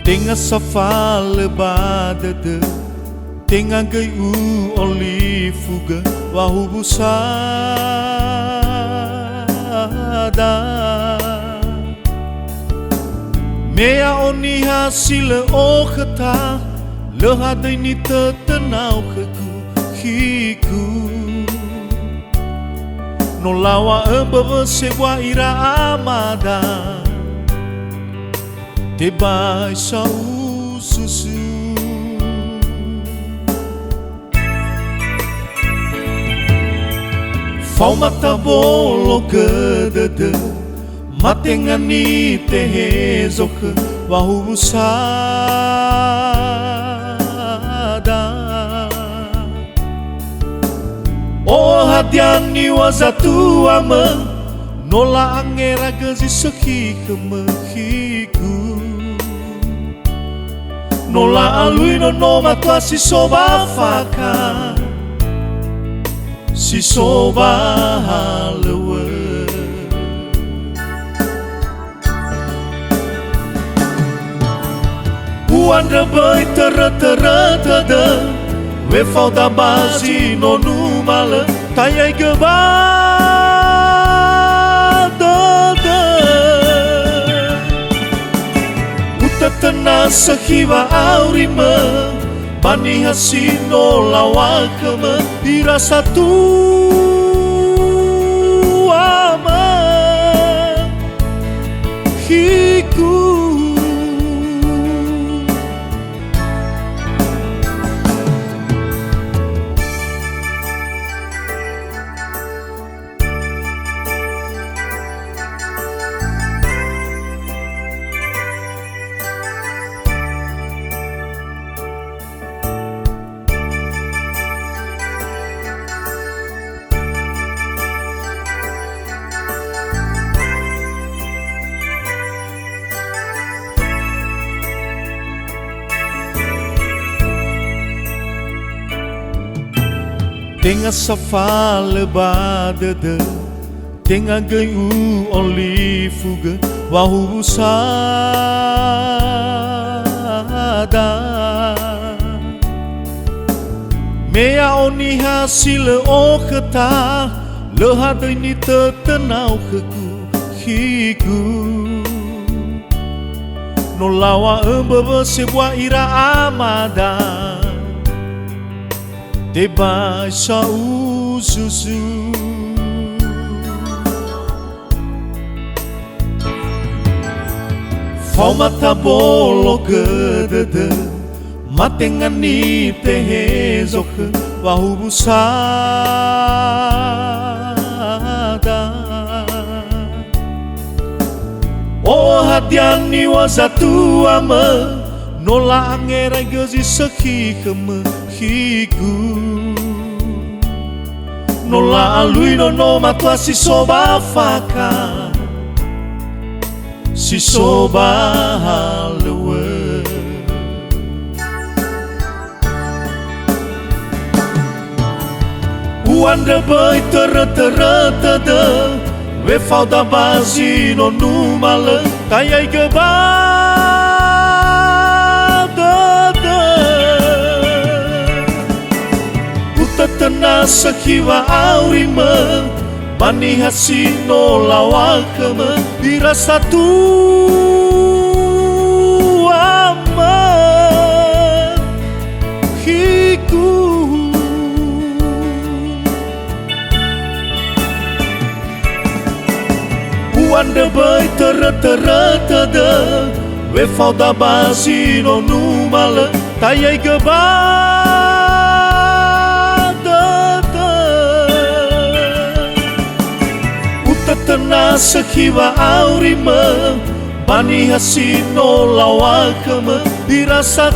Tenga safa lebada de tenga gai u oli fuga wahubusada mea oni hasile o khata le hadai ni tetenau keku hiku no lawa embebe sewa ira amada te bai sa susu fau mata bolo kedede matengani te hezoke wahubusada o hadiang ni wazatu ama nola angera gazi seki kemehiku nola alui no matwa si soba faka si soba halewe uanda bai tera we fau da bazi no numale tayai geba tena sahiwa aurima bani hasino lawakama dirasa ama hiku tenga safa lebada de tenga gai u oli fuga wahubusada mea oni hasile o khata le hadai ni tetenau keku hiku no lawa embebe sewa ira amada te bai sa susu fau mata bolo kedede matengani te hezoke wahubusada o hadiang ni wazatu ama nola angera gazi seki kemehiku nola alui no matwa si soba faka si soba halewe uanda bai tera we fau da bazi no numale tayai geba tena sakiwa aurima bani hasino lawakama dirasa ama hiku uanda bai tera we fau da bazi no numale tayai geba tena sakiwa aurima bani hasino lawakama dirasa